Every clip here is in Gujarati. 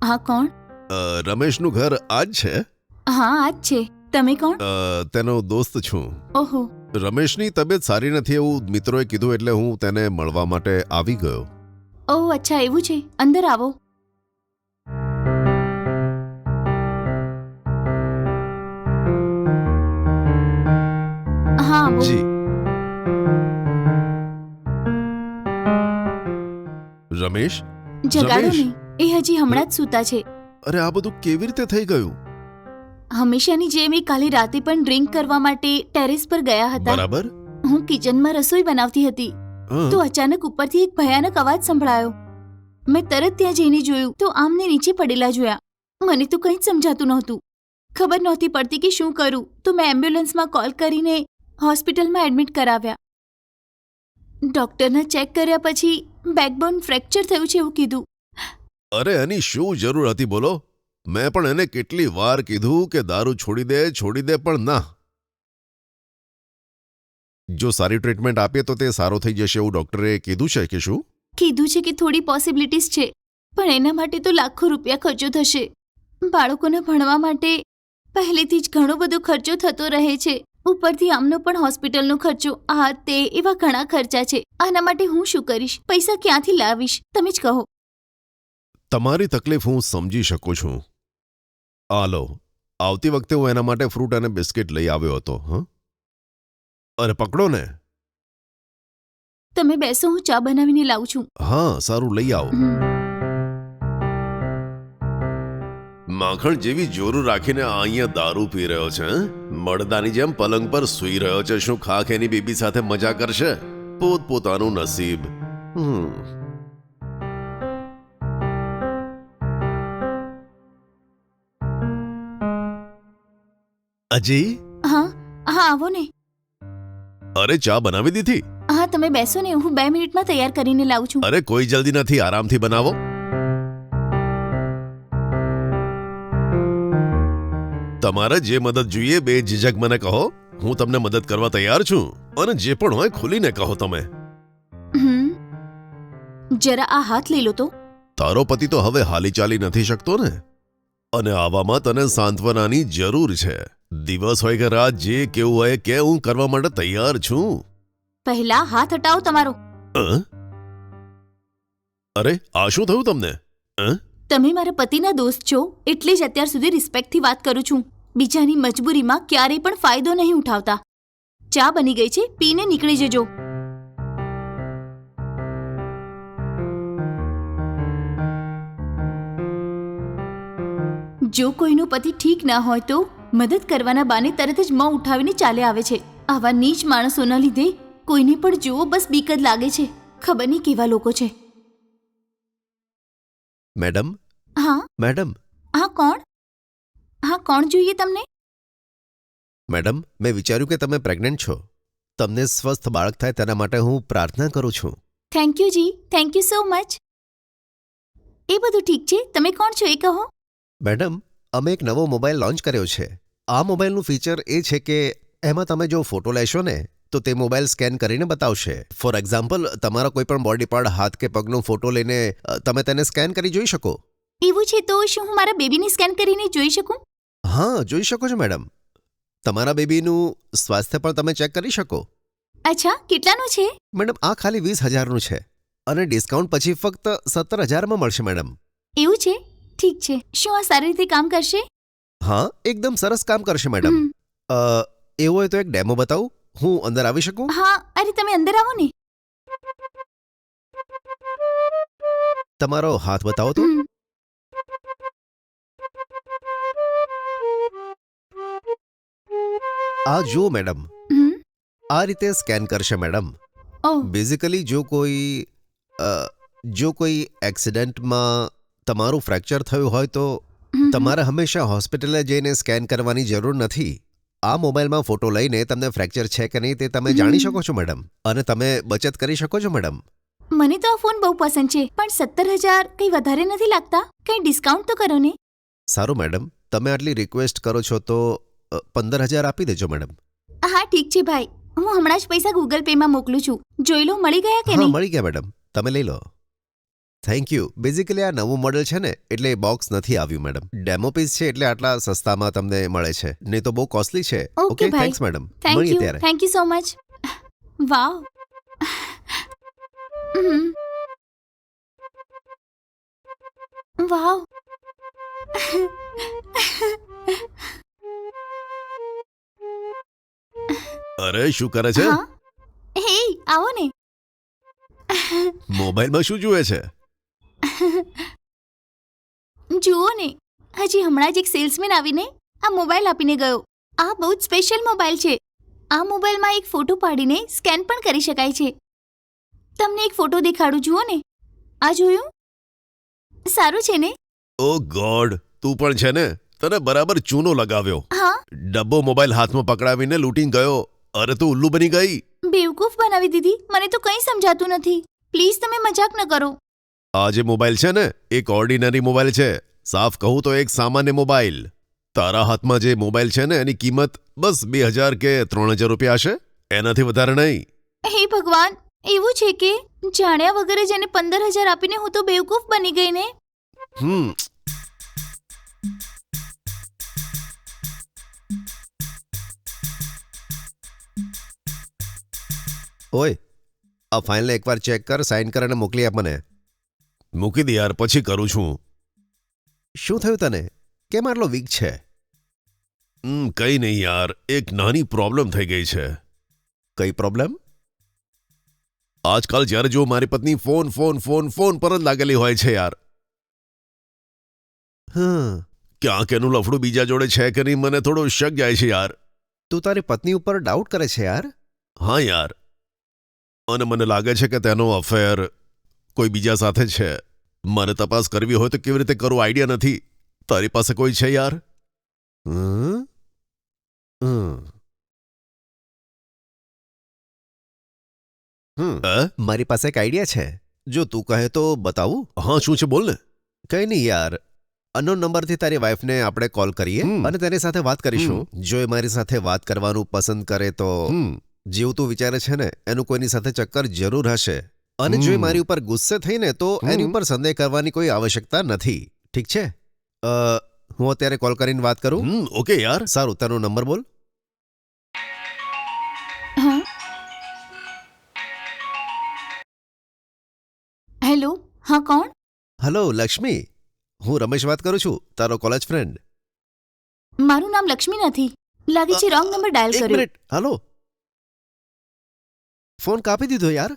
હા કોણ? રમેશનું ઘર આ જ છે? હા આજ છે. તમે કોણ? તેનો દોસ્ત છું. ઓહો. રમેશની તબિયત સારી નથી એવું મિત્રોએ કીધું એટલે હું તેને મળવા માટે આવી ગયો. ઓહ અચ્છા એવું છે. અંદર આવો. હા આવો. જી. રમેશ? જગાડો રમેશ? ને. એ હજી હમણાં જ સૂતા છે. અરે આ બધું કેવી રીતે થઈ ગયું? હંમેશાની જેમ એ કાલે રાતે પણ ડ્રિંક કરવા માટે ટેરેસ પર ગયા હતા. બરાબર. હું કિચનમાં રસોઈ બનાવતી હતી હં. તો અચાનક ઉપરથી એક ભયાનક અવાજ સંભળાયો. મેં તરત ત્યાં જઈને જોયું તો આમને નીચે પડેલા જોયા. મને તો કંઈ જ સમજાતું નહોતું. ખબર નહોતી પડતી કે શું કરું, તો મેં એમ્બ્યુલન્સમાં કોલ કરીને હોસ્પિટલમાં એડમિટ કરાવ્યા. ડોક્ટરને ચેક કર્યા પછી બેકબોન ફ્રેક્ચર થયું છે એવું કીધું. અરે એની શું જરૂર હતી બોલો? મેં પણ એને કેટલી વાર કીધું કે દારૂ છોડી દે પણ ના. જો સારી ટ્રીટમેન્ટ આપીએ તો તે સારો થઈ જશે એવું ડોક્ટરે કીધું છે કે શું? કીધું છે કે થોડી પોસિબિલિટીઝ છે, પણ એના માટે તો લાખો રૂપિયા ખર્ચો થશે. બાળકોને ભણવા માટે પહેલેથી જ ઘણો બધો ખર્ચો થતો રહે છે. ઉપરથી આમનો પણ હોસ્પિટલનો ખર્ચો, આ તે એવા ઘણા ખર્ચા છે. આના માટે હું શું કરીશ? પૈસા ક્યાંથી લાવીશ? તમે જ કહો. તમારી તકલીફ હું સમજી શકું છું. આ લો, આવતી વખતે હું એના માટે ફ્રૂટ અને બિસ્કિટ લઈ આવ્યો હતો. હં? અરે પકડો ને. તમે બેસો, હું ચા બનાવીને લાવું છું. હા સારું, લઈ આવો. હમ. માખણ જેવી જોરું રાખીને આ અહીંયા દારૂ પી રહ્યો છે. હં? મળદાની જેમ પલંગ પર સૂઈ રહ્યો છે. શું ખાખ એની બેબી સાથે મજા કરશે? પોતપોતાનું નસીબ. અજી? હા હા આવો ને. અરે ચા બનાવી દીધી? હા તમે બેસો ને, હું 2 મિનિટમાં તૈયાર કરીને લાવું છું. અરે કોઈ જલ્દી નથી, આરામથી બનાવો. તમારે જે મદદ જોઈએ બેઝિઝક મને કહો. હું તમને મદદ કરવા તૈયાર છું. અને જે પણ હોય ખુલીને કહો તમે. જરા આ હાથ લઈ લો તો. તારો પતિ તો હવે હાલી ચાલી નથી શકતો ને, અને આવામાં તને સાંત્વનાની જરૂર છે. દિવસ હોય કે રાત, જે કેવું હોય કે હું કરવા માટે તૈયાર છું. પહેલા હાથ હટાવો તમારો. અં? અરે આ શું થયું તમને? તમે મારા પતિના દોસ્ત છો એટલે જ અત્યાર સુધી રિસ્પેક્ટથી વાત કરું છું. બીજાની મજબૂરીમાં ક્યારેય પણ ફાયદો નહીં ઉઠાવતા. ચા બની ગઈ છે, પીને નીકળી જજો. જો કોઈનો પતિ ઠીક ના હોય તો મદદ કરવાના બાને તરત જ મોં ઉઠાવીને ચાલે આવે છે. આવા નીચ માણસોના લીધે કોઈને પણ જુઓ બસ બીક જ લાગે છે. ખબર નહીં કેવા લોકો છે. મેડમ? હા મેડમ? હા કોણ? હા કોણ જોઈએ તમને? મેડમ, મેં વિચાર્યું કે તમે પ્રેગ્નન્ટ છો. તમને સ્વસ્થ બાળક થાય તેના માટે હું પ્રાર્થના કરું છું. Thank you ji, thank you so much. એ બધું ઠીક છે, તમે કોણ છો એ કહો. મેડમ, અમે એક નવો મોબાઈલ લોન્ચ કર્યો છે. આ મોબાઈલનું ફીચર એ છે કે એમાં તમે જો ફોટો લેશો ને તો તે મોબાઈલ સ્કેન કરીને બતાવશે. ફોર એક્ઝામ્પલ, તમારા કોઈ પણ બોડી પાર્ટ, હાથ કે પગનો ફોટો લઈને તમે તેને સ્કેન કરી જોઈ શકો. એવું છે તો શું હું મારા બેબીને સ્કેન કરીને જોઈ શકું? હા, જોઈ શકો છો મેડમ. તમારા બેબીનું સ્વાસ્થ્ય પણ તમે ચેક કરી શકો. અચ્છા, કેટલાનું છે? મેડમ, આ ખાલી 20,000નું છે અને ડિસ્કાઉન્ટ પછી ફક્ત 17,000માં મળશે મેડમ. એવું છે? ઠીક છે. શું આ સારી રીતે કામ કરશે? હા, એકદમ સરસ કામ કરશે મેડમ. એવું હોય તો એક ડેમો બતાવું? હું અંદર આવી શકું? હા, અરે તમે અંદર આવો ને. તમારો હાથ બતાવો તો. આ જુઓ મેડમ, આ રીતે સ્કેન કરશે મેડમ. બેઝિકલી જો કોઈ એક્સિડન્ટમાં તમારું ફ્રેક્ચર થયું હોય તો તમારે હંમેશા હોસ્પિટલે જઈને સ્કેન કરવાની જરૂર નથી. આ મોબાઈલમાં ફોટો લઈને તમને ફ્રેક્ચર છે કે નહીં તે તમે જાણી શકો છો મેડમ, અને તમે બચત કરી શકો છો મેડમ. મને તો આ ફોન બહુ પસંદ છે, પણ 17,000 કંઈ વધારે નથી લાગતા? કંઈ ડિસ્કાઉન્ટ તો કરો ને. સારું મેડમ, તમે આટલી રિક્વેસ્ટ કરો છો તો 15,000 આપી દેજો મેડમ. હા ઠીક છે ભાઈ, હું હમણાં જ પૈસા ગૂગલ પેમાં મોકલું છું. જોઈ લો મળી ગયા કે હા, નહીં. મળી ગયા મેડમ, તમે લઈ લો. Thank you. બેઝિકલી આ નવું મોડેલ છે ને એટલે બોક્સ નથી આવ્યું મેડમ. ડેમો પીસ છે એટલે આટલા સસ્તામાં તમને મળે છે, નહીં તો બહુ કોસ્ટલી છે. Okay, ભાઈ. Thanks madam. થેન્ક મળીએ યુ ત્યારે. Thank you so much. Wow. Wow. અરે શું કરે છે? હા હે આવો ને. મોબાઈલમાં શું જુએ છે? જુઓ ને, હજી હમણાં જ એક સેલ્સમેન આવીને આ મોબાઈલ આપીને ગયો. આ બહુ જ સ્પેશિયલ મોબાઈલ છે. આ મોબાઈલમાં એક ફોટો પાડીને સ્કેન પણ કરી શકાય છે. તમને એક ફોટો દેખાડું, જુઓ ને. આ જોયું? સારું છે ને? ઓ ગોડ, તું પણ છે ને, તને બરાબર ચૂનો લગાવ્યો. હા, ડબ્બો મોબાઈલ હાથમાં પકડાવીને લૂંટીને ગયો. અરે તું ઉલ્લુ બની ગઈ. બેવકૂફ બનાવી દીધી. મને તો કંઈ સમજાતું નથી. પ્લીઝ તમે મજાક ન કરો. આ જે મોબાઈલ છે ને, એક ઓર્ડિનરી મોબાઈલ છે. સાફ કહું તો એક સામાન્ય મોબાઈલ. તારા હાથમાં જે મોબાઈલ છે ને એની કિંમત બસ 2000 કે 3000 રૂપિયા હશે, એનાથી વધારે નહીં. હે ભગવાન, એવું છે કે જાણ્યા વગર જ એને 15,000 આપીને હું તો બેવકૂફ બની ગઈ ને. હમ ઓય, આ ફાઇલને એકવાર ચેક કર, સાઇન કર અને મોકલી આપ મને. મૂકી દે યાર, પછી કરું છું. શું થયું તને? કેમ આટલો વીક છે? કંઈ નહીં યાર, એક નાની પ્રોબ્લેમ થઈ ગઈ છે. કઈ પ્રોબ્લેમ? આજકાલ જ્યારે જો મારી પત્ની ફોન ફોન ફોન ફોન પર જ લાગેલી હોય છે યાર. ક્યાંક એનું લફડું બીજા જોડે છે કે નહીં મને થોડો શક જાય છે યાર. તું તારી પત્ની ઉપર ડાઉટ કરે છે યાર? હા યાર, અને મને લાગે છે કે તેનો અફેર કોઈ બીજા સાથે છે. મને તપાસ કરવી હોય તો કેવી રીતે કરું, આઈડિયા નથી. તારી પાસે કોઈ છે યાર? મારી પાસે એક આઈડિયા છે, જો તું કહે તો બતાવું. હા, શું છે બોલ ને. કઈ નહીં યાર, અનનોન નંબરથી તારી વાઈફને આપણે કોલ કરીએ અને તેની સાથે વાત કરીશું. જો એ મારી સાથે વાત કરવાનું પસંદ કરે તો જેવું તું વિચારે છે ને એનું કોઈની સાથે ચક્કર જરૂર હશે. અને જો એ મારી ઉપર ગુસ્સે થઈને તો એની ઉપર સંદેહ કરવાની કોઈ આવશ્યકતા નથી. ઠીક છે? હું અત્યારે કોલ કરીને વાત કરું. ઓકે યાર, સારું. તારો નંબર બોલ. હા, હેલો. હા, કોણ? હલો લક્ષ્મી, હું રમેશ વાત કરું છું, તારો કોલેજ ફ્રેન્ડ. મારું નામ લક્ષ્મી નથી. લાગે છે રોંગ નંબર ડાયલ એક કર્યો. મિનિટ. હલો, ફોન કાપી દીધો યાર.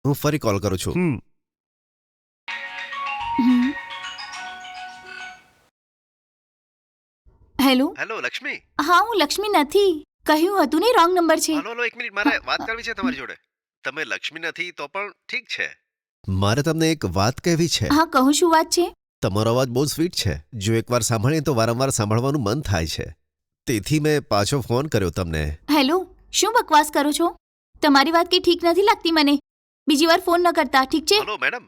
હું ફરી કોલ કરું છું. હમ. હેલો. હેલો લક્ષ્મી. હા, હું લક્ષ્મી નથી. કહ્યું હતું ને રોંગ નંબર છે. હલો, એક મિનિટ, મારે વાત કરવી છે તમારી જોડે. તમે લક્ષ્મી નથી તો પણ ઠીક છે. મારે તમને એક વાત કહેવી છે. હા, કહું શું વાત છે? તમારો અવાજ બહુ સ્વીટ છે. જો એકવાર સાંભળીએ તો વારંવાર સાંભળવાનું મન થાય છે. તેથી મેં પાછો ફોન કર્યો તમને. હેલો, શું બકવાસ કરો છો? તમારી વાત કે ઠીક નથી લાગતી મને. બીજી વાર ફોન ન કરતા, ઠીક છે? Hello madam.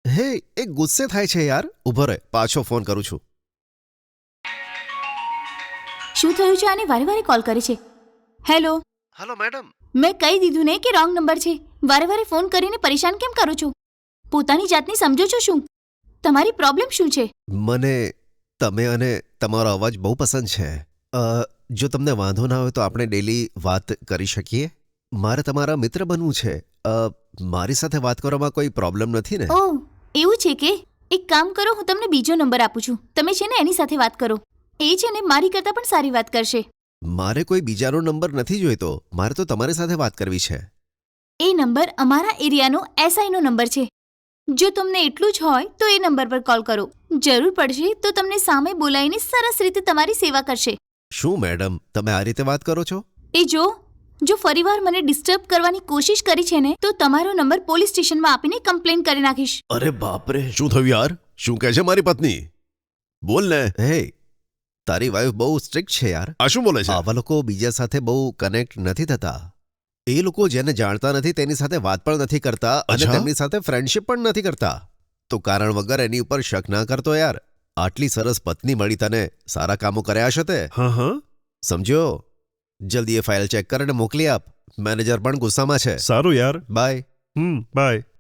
હે, એક ગુસ્સે થાય છે યાર. ઉભો રહે, પાછો ફોન કરું છું. શું થયું છે? આને વારે વારે કોલ કરે છે. હેલો. Hello madam. મેં કહી દીધું ને કે રોંગ નંબર છે. વારે વારે ફોન કરીને પરેશાન કેમ કરો છો? પોતાની જાતની સમજો છો શું? તમારી પ્રોબ્લેમ શું છે? મને તમે અને તમારો અવાજ બહુ પસંદ છે. જો તમને વાંધો ના હોય તો આપણે ડેલી વાત કરી શકીએ. મારે તમારા મિત્ર બનવું છે. મારી સાથે વાત કરવામાં કોઈ પ્રોબ્લેમ નથી ને? ઓહ, એવું છે કે? એક કામ કરો, હું તમને બીજો નંબર આપું છું. તમે છે ને એની સાથે વાત કરો. એ છે ને મારી કરતાં પણ સારી વાત કરશે. મારે કોઈ બીજાનો નંબર નથી જોઈતો. મારે તો તમારી સાથે વાત કરવી છે. એ નંબર અમારા એરિયાનો એસઆઈનો નંબર છે. જો તમને એટલું જ હોય તો એ નંબર પર કોલ કરો. જરૂર પડશે તો તમને સામે બોલાવીને સરસ રીતે તમારી સેવા કરશે. શું મેડમ, તમે આ રીતે વાત કરો છો? એ જો ફરીવાર મને ડિસ્ટર્બ કરવાની કોશિશ કરી છે ને તો તમારો નંબર પોલીસ સ્ટેશનમાં આપીને કમ્પ્લેન કરી નાખીશ. અરે બાપરે, શું થયું યાર? શું કહે છે મારી પત્ની? બોલ ને. હે, તારી વાઈફ બહુ સ્ટ્રિક્ટ છે યાર. આ શું બોલે છે? આવા લોકો બીજા સાથે બહુ કનેક્ટ નથી થતા. એ લોકો જેને જાણતા નથી તેની સાથે વાત પણ નથી કરતા અને તેમની સાથે ફ્રેન્ડશિપ પણ નથી કરતા. તો કારણ વગર એની ઉપર શક ના કરતો યાર. આટલી સરસ પત્ની મળી તને, સારા કામો કર્યા હશે તે. હા, સમજ્યો? જલ્દી એ ફાઇલ ચેક કર અને મોકલી આપ. મેનેજર પણ ગુસ્સામાં છે. સારું યાર. બાય. બાય.